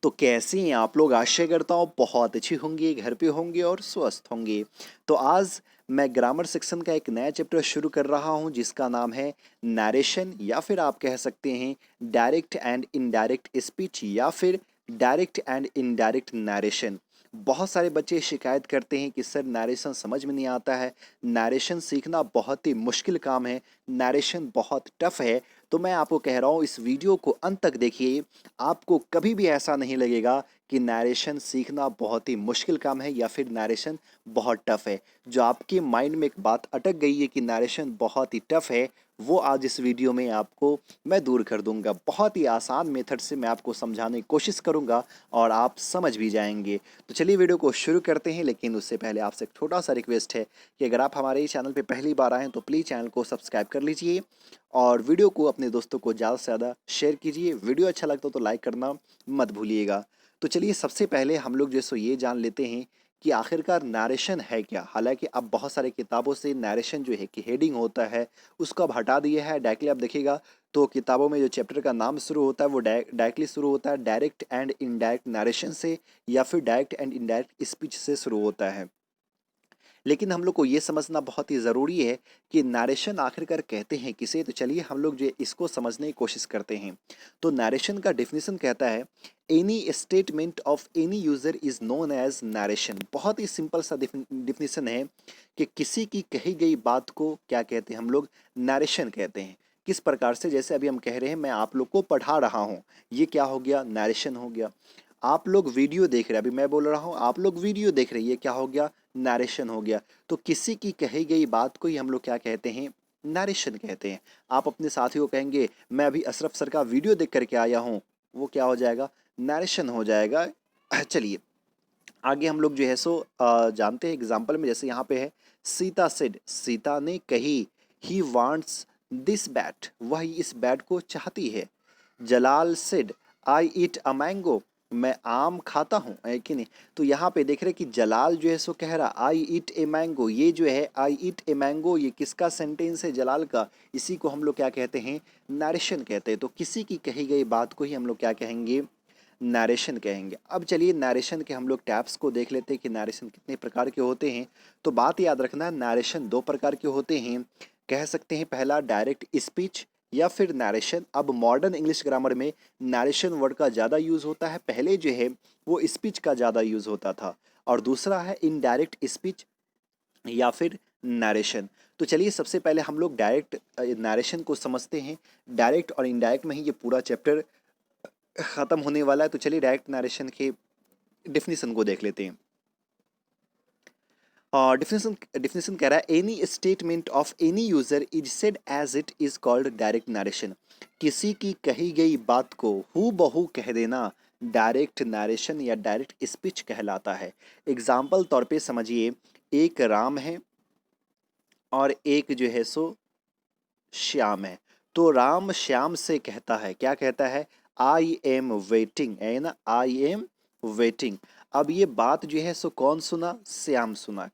तो कैसे हैं आप लोग? आशा करता हूँ बहुत अच्छे होंगे, घर पे होंगे और स्वस्थ होंगे। तो आज मैं ग्रामर सेक्शन का एक नया चैप्टर शुरू कर रहा हूँ जिसका नाम है नैरेशन, या फिर आप कह सकते हैं डायरेक्ट एंड इनडायरेक्ट स्पीच, या फिर डायरेक्ट एंड इनडायरेक्ट नैरेशन। बहुत सारे बच्चे शिकायत करते हैं कि सर नैरेशन समझ में नहीं आता है, नैरेशन सीखना बहुत ही मुश्किल काम है, नैरेशन बहुत टफ है। तो मैं आपको कह रहा हूँ इस वीडियो को अंत तक देखिए, आपको कभी भी ऐसा नहीं लगेगा कि नैरेशन सीखना बहुत ही मुश्किल काम है या फिर नैरेशन बहुत टफ है। जो आपके माइंड में एक बात अटक गई है कि नैरेशन बहुत ही टफ है, वो आज इस वीडियो में आपको मैं दूर कर दूंगा। बहुत ही आसान मेथड से मैं आपको समझाने की कोशिश करूंगा और आप समझ भी जाएंगे। तो चलिए वीडियो को शुरू करते हैं, लेकिन उससे पहले आपसे एक छोटा सा रिक्वेस्ट है कि अगर आप हमारे इस चैनल पे पहली बार आए हैं तो प्लीज़ चैनल को सब्सक्राइब कर लीजिए और वीडियो को अपने दोस्तों को ज़्यादा से ज़्यादा शेयर कीजिए। वीडियो अच्छा लगता हो तो लाइक करना मत भूलिएगा। तो चलिए सबसे पहले हम लोग जैसो ये जान लेते हैं कि आखिरकार नैरेशन है क्या। हालांकि अब बहुत सारे किताबों से नैरेशन जो है कि हेडिंग होता है उसको अब हटा दिया है। डायरेक्टली आप देखिएगा तो किताबों में जो चैप्टर का नाम शुरू होता है वो डायरेक्टली शुरू होता है डायरेक्ट एंड इनडायरेक्ट नैरेशन से, या फिर डायरेक्ट एंड इनडायरेक्ट स्पीच से शुरू होता है। लेकिन हम लोग को ये समझना बहुत ही ज़रूरी है कि नैरेशन आखिरकार कहते हैं किसे। तो चलिए हम लोग जो इसको समझने की कोशिश करते हैं। तो नैरेशन का डेफिनेशन कहता है any statement of any user is known as narration. बहुत ही सिंपल सा डेफिनेशन है कि किसी की कही गई बात को क्या कहते हैं हम लोग, नैरेशन कहते हैं। किस प्रकार से, जैसे अभी हम कह रहे हैं मैं आप लोग को पढ़ा रहा हूँ, ये क्या हो गया, नैरेशन हो गया। आप लोग वीडियो देख रहे हैं, अभी मैं बोल रहा हूँ आप लोग वीडियो देख रहे हैं, ये क्या हो गया, नैरेशन हो गया। तो किसी की कही गई बात को ही हम लोग क्या कहते हैं, नैरेशन कहते हैं। आप अपने साथी को कहेंगे मैं अभी अशरफ सर का वीडियो देख करके आया हूँ, वो क्या हो जाएगा, नैरेशन हो जाएगा। चलिए आगे हम लोग जो है सो जानते हैं एग्जाम्पल में। जैसे यहाँ पे है सीता सेड, सीता ने कही, ही वांट्स दिस बैट, वह इस बैट को चाहती है। जलाल said I eat a mango, मैं आम खाता हूँ, है कि नहीं। तो यहाँ पे देख रहे कि जलाल जो है सो कह रहा आई ईट ए मैंगो, ये जो है आई ईट ए मैंगो ये किसका सेंटेंस है, जलाल का। इसी को हम लोग क्या कहते हैं, नरेशन कहते हैं। तो किसी की कही गई बात को ही हम लोग क्या कहेंगे, नरेशन कहेंगे। अब चलिए नरेशन के हम लोग टैप्स को देख लेते हैं कि नरेशन कितने प्रकार के होते हैं। तो बात याद रखना, नरेशन दो प्रकार के होते हैं। कह सकते हैं पहला डायरेक्ट स्पीच या फिर नरेशन। अब मॉडर्न इंग्लिश ग्रामर में नरेशन वर्ड का ज़्यादा यूज़ होता है, पहले जो है वो स्पीच का ज़्यादा यूज़ होता था। और दूसरा है इनडायरेक्ट स्पीच या फिर नरेशन। तो चलिए सबसे पहले हम लोग डायरेक्ट नरेशन को समझते हैं। डायरेक्ट और इनडायरेक्ट में ही ये पूरा चैप्टर ख़त्म होने वाला है। तो चलिए डायरेक्ट नरेशन के डिफिनीसन को देख लेते हैं। डिफिनेशन डिफिनेशन कह रहा है any statement of any user is said as it is called direct narration. किसी की कही गई बात को हू बहू कह देना डायरेक्ट नरेशन या डायरेक्ट स्पीच कहलाता है। एग्जाम्पल तौर पे समझिए, एक राम है और एक जो है सो श्याम है। तो राम श्याम से कहता है, क्या कहता है, आई एम वेटिंग, है ना, आई एम वेटिंग। अब ये बात जो है सो कौन सुना, श्याम सुना,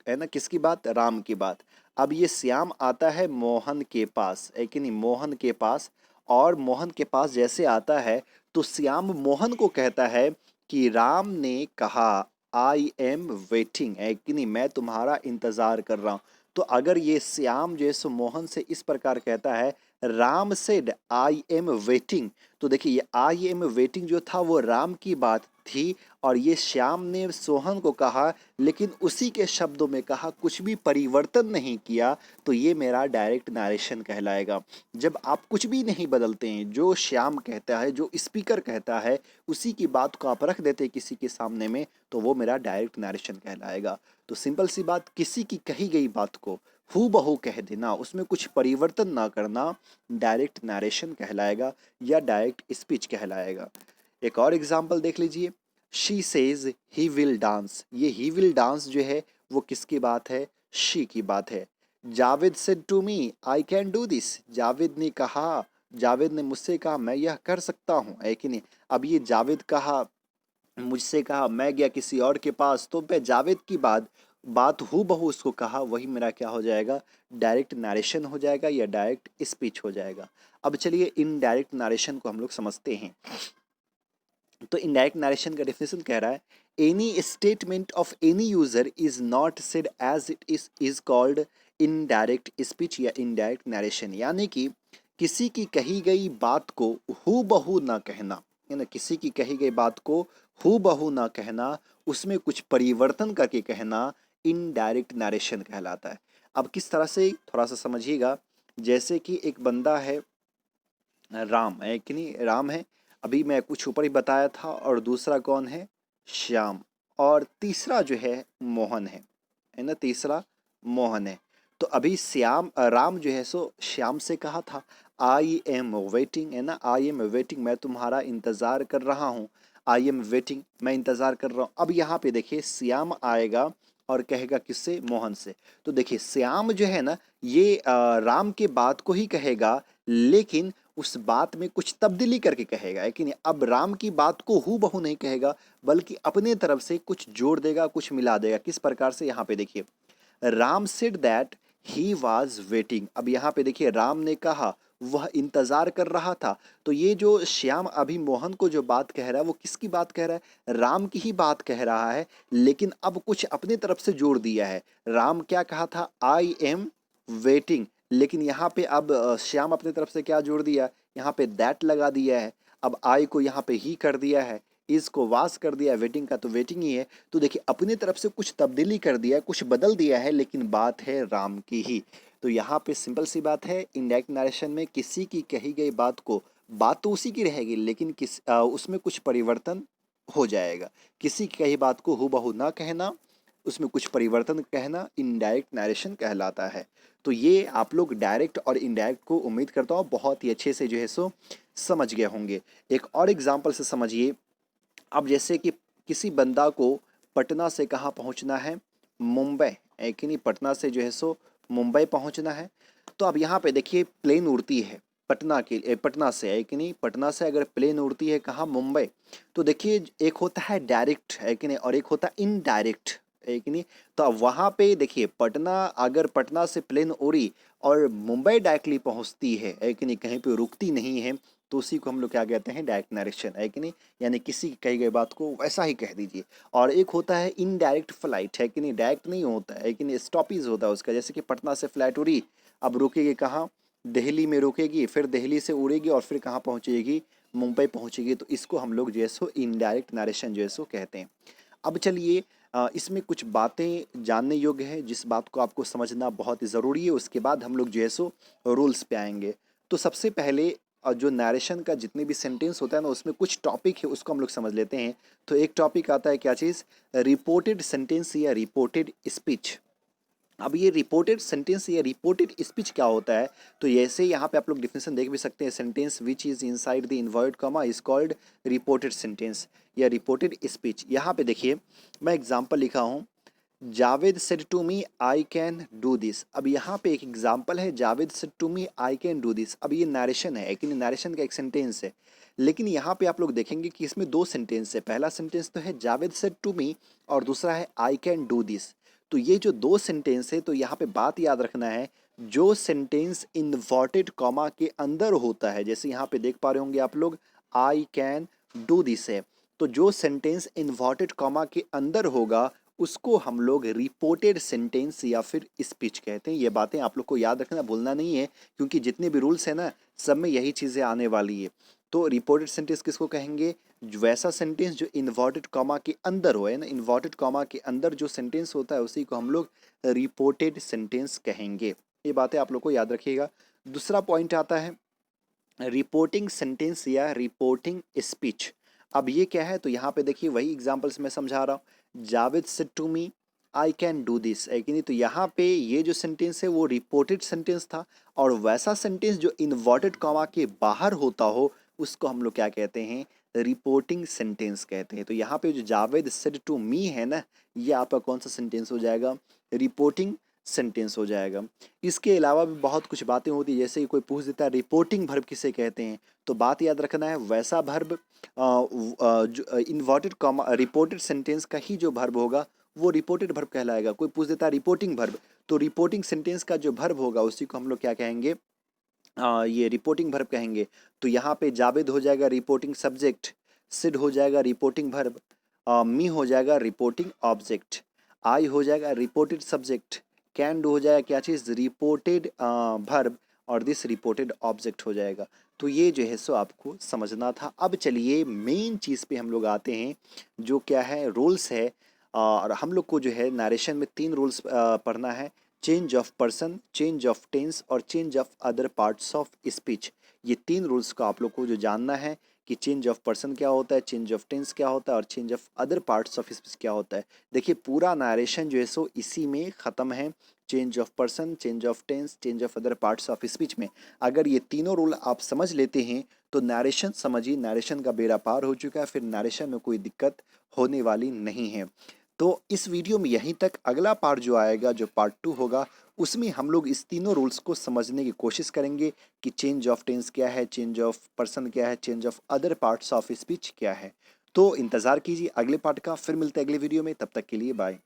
है ना, किसकी बात, राम की बात। अब ये श्याम आता है मोहन के पास, है कि नहीं, मोहन के पास। और मोहन के पास जैसे आता है तो श्याम मोहन को कहता है कि राम ने कहा आई एम वेटिंग, है कि नहीं, मैं तुम्हारा इंतजार कर रहा हूँ। तो अगर ये श्याम जो है सो मोहन से इस प्रकार कहता है Ram said I am waiting, तो देखिए ये आई एम वेटिंग जो था वो राम की बात थी, और ये श्याम ने सोहन को कहा लेकिन उसी के शब्दों में कहा, कुछ भी परिवर्तन नहीं किया। तो ये मेरा डायरेक्ट नरेशन कहलाएगा। जब आप कुछ भी नहीं बदलते हैं, जो श्याम कहता है, जो स्पीकर कहता है, उसी की बात को आप रख देते हैं किसी के सामने में, तो वो मेरा डायरेक्ट नरेशन कहलाएगा। तो सिंपल सी बात, किसी की कही गई बात को हू बहू कह देना, उसमें कुछ परिवर्तन ना करना, डायरेक्ट नरेशन कहलाएगा या डायरेक्ट स्पीच कहलाएगा। एक और एग्जाम्पल देख लीजिए, she says he will dance, ये ही विल डांस जो है वो किसकी बात है, शी की बात है। Javed said to me I can do this, Javed ने कहा, जावेद ने मुझसे कहा मैं यह कर सकता हूँ, है कि नहीं। अब ये जावेद कहा, मुझसे कहा, मैं गया किसी और के पास, तो मैं जावेद की बात हूँ बहू उसको कहा, वही मेरा क्या हो जाएगा, डायरेक्ट नरेशन हो जाएगा या डायरेक्ट स्पीच हो जाएगा। अब चलिए इन डायरेक्ट नरेशन को हम लोग समझते हैं। तो इनडायरेक्ट नरेशन का डेफिनेशन कह रहा है any statement of any user is not said as it is called indirect speech या इनडायरेक्ट नरेशन। यानी कि किसी की कही गई बात को हू बहू ना कहना, है ना, किसी की कही गई बात को हू बहू ना कहना, उसमें कुछ परिवर्तन करके कहना इनडायरेक्ट नरेशन कहलाता है। अब किस तरह से, थोड़ा सा समझिएगा। जैसे कि एक बंदा है राम है कि नहीं, राम है, अभी मैं कुछ ऊपर ही बताया था, और दूसरा कौन है, श्याम, और तीसरा जो है मोहन है ना, तीसरा मोहन है। तो अभी राम जो है सो श्याम से कहा था आई एम वेटिंग, है ना, आई एम वेटिंग, मैं तुम्हारा इंतज़ार कर रहा हूँ, आई एम वेटिंग, मैं इंतज़ार कर रहा हूँ। अब यहाँ पे देखिए श्याम आएगा और कहेगा किससे, मोहन से। तो देखिए श्याम जो है ना, ये राम के बात को ही कहेगा, लेकिन उस बात में कुछ तब्दीली करके कहेगा, है कि नहीं। अब राम की बात को हू बहू नहीं कहेगा, बल्कि अपने तरफ से कुछ जोड़ देगा, कुछ मिला देगा। किस प्रकार से, यहाँ पे देखिए, Ram said that he was waiting. अब यहाँ पे देखिए राम ने कहा वह इंतजार कर रहा था। तो ये जो श्याम अभी मोहन को जो बात कह रहा है, वो किसकी बात कह रहा है, राम की ही बात कह रहा है, लेकिन अब कुछ अपने तरफ से जोड़ दिया है। राम क्या कहा था, आई एम वेटिंग, लेकिन यहाँ पे अब श्याम अपने तरफ से क्या जोड़ दिया, यहाँ पे दैट लगा दिया है। अब आई को यहाँ पे ही कर दिया है, इज को वास कर दिया, वेटिंग का तो वेटिंग ही है। तो देखिए अपनी तरफ से कुछ तब्दीली कर दिया है, कुछ बदल दिया है, लेकिन बात है राम की ही। तो यहाँ पे सिंपल सी बात है, इनडायरेक्ट नरेशन में किसी की कही गई बात को, बात तो उसी की रहेगी, लेकिन उसमें कुछ परिवर्तन हो जाएगा। किसी की कही बात को हूबहू ना कहना, उसमें कुछ परिवर्तन कहना इनडायरेक्ट नरेशन कहलाता है। तो ये आप लोग डायरेक्ट और इनडायरेक्ट को उम्मीद करता हूँ बहुत ही अच्छे से जो है सो समझ गए होंगे। एक और एग्जाम्पल से समझिए। अब जैसे कि किसी बंदा को पटना से कहाँ पहुँचना है, मुंबई, है कि नहीं, पटना से जो है सो मुंबई पहुँचना है। तो अब यहाँ पे देखिए प्लेन उड़ती है पटना से, है कि नहीं, पटना से अगर प्लेन उड़ती है कहाँ, मुंबई। तो देखिए एक होता है डायरेक्ट, है कि नहीं, और एक होता है इनडायरेक्ट, है कि नहीं। तो अब वहाँ पे देखिए अगर पटना से प्लेन उड़ी और मुंबई डायरेक्टली पहुँचती है कि नहीं, कहीं पे रुकती नहीं है, तो उसी को हम लोग क्या कहते हैं, डायरेक्ट नरेशन, है कि नहीं। यानी किसी की कही गई बात को वैसा ही कह दीजिए। और एक होता है इनडायरेक्ट फ्लाइट, है कि नहीं, डायरेक्ट नहीं होता है कि नहीं, स्टॉपेज होता है उसका। जैसे कि पटना से फ्लाइट उड़ी, अब रुकेगी कहाँ, दिल्ली में रुकेगी, फिर दिल्ली से उड़ेगी और फिर कहाँ पहुँचेगी, मुंबई पहुँचेगी। तो इसको हम लोग जो है सो इनडायरेक्ट नरेशन जो है सो कहते हैं। अब चलिए इसमें कुछ बातें जानने योग्य है, जिस बात को आपको समझना बहुत ही ज़रूरी है। उसके बाद हम लोग जो है सो रूल्स पे आएंगे। तो सबसे पहले जो नरेशन का जितने भी सेंटेंस होता है ना, उसमें कुछ टॉपिक है, उसको हम लोग समझ लेते हैं। तो एक टॉपिक आता है, क्या चीज़, रिपोर्टेड सेंटेंस या रिपोर्टेड स्पीच। अब ये रिपोर्टेड सेंटेंस या रिपोर्टेड स्पीच क्या होता है, तो जैसे यहाँ पे आप लोग डिफिनेशन देख भी सकते हैं, sentence which is inside the inverted comma is called reported sentence या रिपोर्टेड स्पीच। यहाँ पे देखिए मैं एग्जांपल लिखा हूँ, Javed said to me I can do this. अब यहाँ पे एक एग्जांपल है, Javed said to me I can do this. अब ये नरेशन है कि नरेशन का एक सेंटेंस है, लेकिन यहाँ पे आप लोग देखेंगे कि इसमें दो सेंटेंस है। पहला सेंटेंस तो है जावेद सेड टू मी, और दूसरा है आई कैन डू दिस। तो ये जो दो सेंटेंस है, तो यहाँ पे बात याद रखना है, जो सेंटेंस इन्वर्टेड कॉमा के अंदर होता है, जैसे यहाँ पे देख पा रहे होंगे आप लोग, आई कैन डू दिस है, तो जो सेंटेंस इन्वर्टेड कॉमा के अंदर होगा उसको हम लोग रिपोर्टेड सेंटेंस या फिर स्पीच कहते हैं। ये बातें आप लोग को याद रखना, भूलना नहीं है, क्योंकि जितने भी रूल्स हैं ना, सब में यही चीज़ें आने वाली है। तो रिपोर्टेड सेंटेंस किसको कहेंगे, वैसा सेंटेंस जो इन्वर्टेड कॉमा के अंदर हो, है ना, इन्वर्टेड कॉमा के अंदर जो सेंटेंस होता है उसी को हम लोग रिपोर्टेड सेंटेंस कहेंगे। ये बातें आप लोग को याद रखिएगा। दूसरा पॉइंट आता है रिपोर्टिंग सेंटेंस या रिपोर्टिंग स्पीच। अब ये क्या है, तो यहाँ पे देखिए वही एग्जांपल्स मैं समझा रहा हूँ, Javed said to me I can do this, है कि नहीं। तो यहाँ पे ये जो सेंटेंस है वो रिपोर्टेड सेंटेंस था, और वैसा सेंटेंस जो इन्वर्टेड कॉमा के बाहर होता हो उसको हम लोग क्या कहते हैं, रिपोर्टिंग सेंटेंस कहते हैं। तो यहाँ पे जो जावेद सेड टू मी है ना, ये आपका कौन सा सेंटेंस हो जाएगा, रिपोर्टिंग सेंटेंस हो जाएगा। इसके अलावा भी बहुत कुछ बातें होती है, जैसे कि कोई पूछ देता है रिपोर्टिंग वर्ब किसे कहते हैं, तो बात याद रखना है वैसा वर्ब जो इन्वर्टेड कॉमा रिपोर्टेड सेंटेंस का ही जो वर्ब होगा वो रिपोर्टेड वर्ब कहलाएगा। कोई पूछ देता है रिपोर्टिंग वर्ब, तो रिपोर्टिंग सेंटेंस का जो वर्ब होगा उसी को हम लोग क्या कहेंगे, ये रिपोर्टिंग वर्ब कहेंगे। तो यहाँ पे जावेद हो जाएगा रिपोर्टिंग सब्जेक्ट, सिड हो जाएगा रिपोर्टिंग वर्ब, मी हो जाएगा रिपोर्टिंग ऑब्जेक्ट, आई हो जाएगा रिपोर्टेड सब्जेक्ट, कैन डू हो जाएगा क्या चीज़, रिपोर्टेड वर्ब, और दिस रिपोर्टेड ऑब्जेक्ट हो जाएगा। तो ये जो है सो आपको समझना था। अब चलिए मेन चीज़ पे हम लोग आते हैं, जो क्या है रूल्स है। और हम लोग को जो है नरेशन में 3 रूल्स पढ़ना है, change of person, change of tense और change of other parts of speech. ये 3 रूल्स को आप लोग को जो जानना है कि चेंज ऑफ पर्सन क्या होता है, चेंज ऑफ टेंस क्या होता है और change of other parts of speech क्या होता है। देखिए पूरा नरेशन जो है सो इसी में ख़त्म है, change of person, change of tense, change of other parts of speech में। अगर ये तीनों रूल आप समझ लेते हैं तो नरेशन समझिए, नरेशन का बेड़ा पार हो चुका है, फिर नरेशन में कोई दिक्कत होने वाली नहीं है। तो इस वीडियो में यहीं तक, अगला पार्ट जो आएगा जो पार्ट 2 होगा उसमें हम लोग इस तीनों रूल्स को समझने की कोशिश करेंगे कि चेंज ऑफ टेंस क्या है, चेंज ऑफ पर्सन क्या है, change of other parts of speech क्या है। तो इंतज़ार कीजिए अगले पार्ट का, फिर मिलते हैं अगले वीडियो में, तब तक के लिए बाय।